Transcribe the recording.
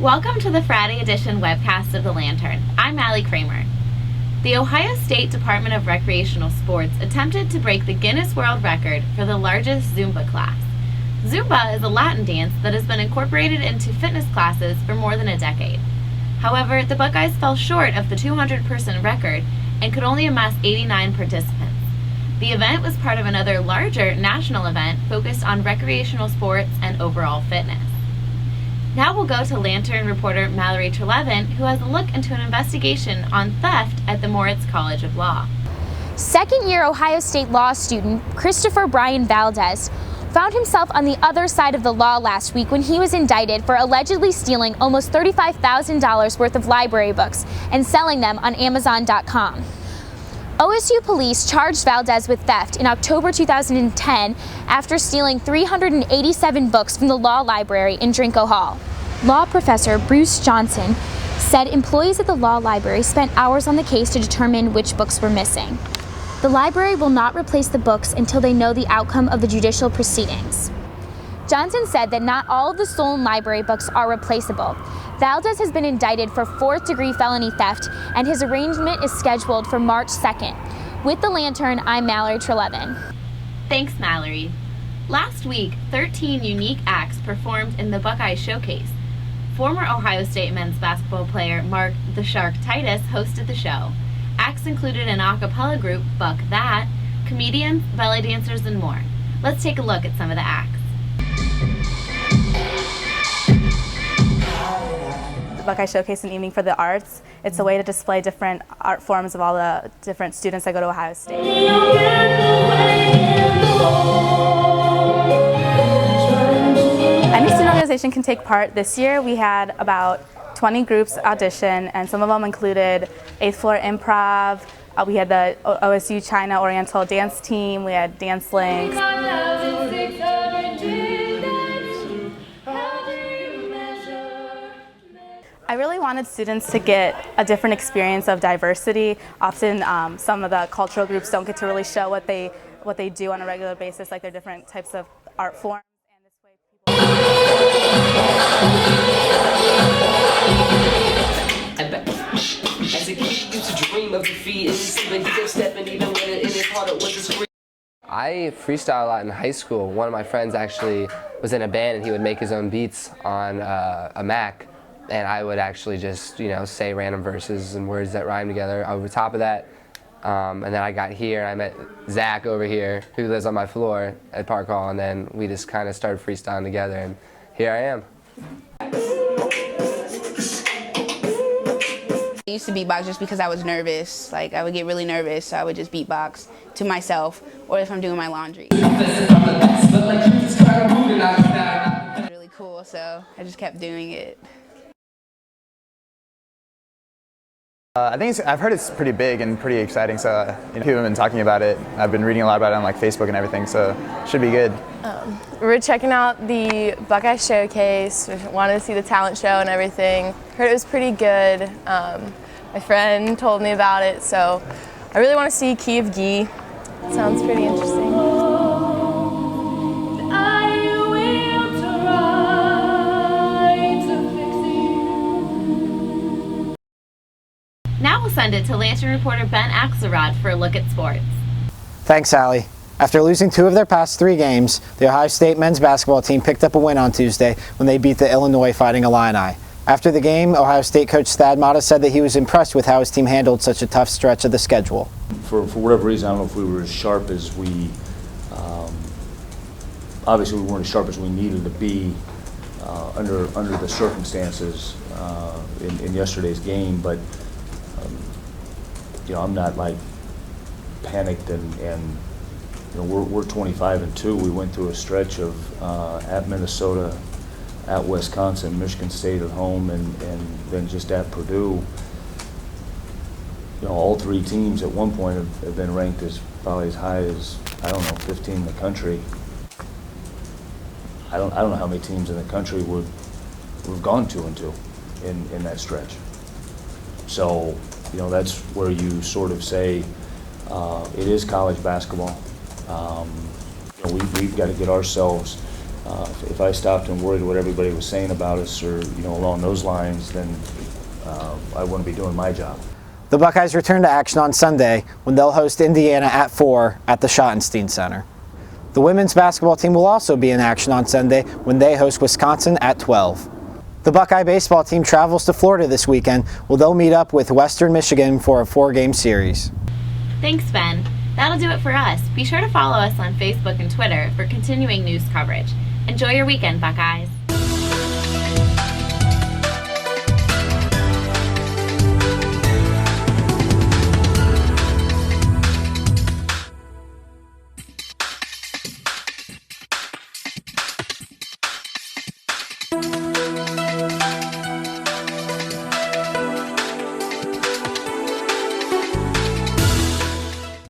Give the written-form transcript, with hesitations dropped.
Welcome to the Friday edition webcast of the Lantern. I'm Allie Kramer. The Ohio State Department of Recreational Sports attempted to break the Guinness World Record for the largest Zumba class. Zumba is a Latin dance that has been incorporated into fitness classes for more than a decade. However, the Buckeyes fell short of the 200-person record and could only amass 89 participants. The event was part of another larger national event focused on recreational sports and overall fitness. Now we'll go to Lantern reporter Mallory Trelevin, who has a look into an investigation on theft at the Moritz College of Law. Second-year Ohio State law student Christopher Brian Valdez found himself on the other side of the law last week when he was indicted for allegedly stealing almost $35,000 worth of library books and selling them on Amazon.com. OSU police charged Valdez with theft in October 2010 after stealing 387 books from the law library in Drinko Hall. Law professor Bruce Johnson said employees at the law library spent hours on the case to determine which books were missing. The library will not replace the books until they know the outcome of the judicial proceedings. Johnson said that not all of the stolen library books are replaceable. Valdez has been indicted for fourth-degree felony theft, and his arraignment is scheduled for March 2nd. With the Lantern, I'm Mallory Trelevin. Thanks, Mallory. Last week, 13 unique acts performed in the Buckeye Showcase. Former Ohio State men's basketball player Mark "The Shark" Titus hosted the show. Acts included an a cappella group, Buck That, comedians, belly dancers, and more. Let's take a look at some of the acts. Buckeye Showcase, an evening for the arts. It's a way to display different art forms of all the different students that go to Ohio State. Any student organization can take part. This year we had about 20 groups audition, and some of them included 8th Floor Improv, we had the OSU China Oriental Dance Team, we had Dance Links. I really wanted students to get a different experience of diversity. Often some of the cultural groups don't get to really show what they do on a regular basis, like their different types of art forms. As a kid, used to dream of defeat, and he stepping even when it in his heart it was a scream. I freestyle a lot in high school. One of my friends actually was in a band, and he would make his own beats on a Mac. And I would actually just, say random verses and words that rhyme together over top of that. And then I got here, and I met Zach over here, who lives on my floor at Park Hall, and then we just kind of started freestyling together, and here I am. I used to beatbox just because I was nervous. Like, I would get really nervous, so I would just beatbox to myself, or if I'm doing my laundry. It was really cool, so I just kept doing it. I've heard it's pretty big and pretty exciting, so people have been talking about it. I've been reading a lot about it on Facebook and everything, so it should be good. We're checking out the Buckeye Showcase. We wanted to see the talent show and everything. Heard it was pretty good. My friend told me about it, so I really want to see Key of Gee. It sounds pretty interesting. Now we'll send it to Lantern reporter Ben Axelrod for a look at sports. Thanks, Allie. After losing 2 of their past 3 games, the Ohio State men's basketball team picked up a win on Tuesday when they beat the Illinois Fighting Illini. After the game, Ohio State coach Thad Matta said that he was impressed with how his team handled such a tough stretch of the schedule. For whatever reason, I don't know if we were as sharp as we, obviously we weren't as sharp as we needed to be under the circumstances in yesterday's game, but I'm not like panicked, and we're 25-2. We went through a stretch of at Minnesota, at Wisconsin, Michigan State at home, and then just at Purdue. All 3 teams at one point have been ranked as probably as high as 15 in the country. I don't know how many teams in the country would have gone 2-2 in that stretch. So. That's where you sort of say it is college basketball. We've got to get ourselves If I stopped and worried what everybody was saying about us or, along those lines, then I wouldn't be doing my job. The Buckeyes return to action on Sunday when they'll host Indiana at 4 at the Schottenstein Center. The women's basketball team will also be in action on Sunday when they host Wisconsin at 12. The Buckeye baseball team travels to Florida this weekend where they'll meet up with Western Michigan for a 4-game series. Thanks, Ben. That'll do it for us. Be sure to follow us on Facebook and Twitter for continuing news coverage. Enjoy your weekend, Buckeyes.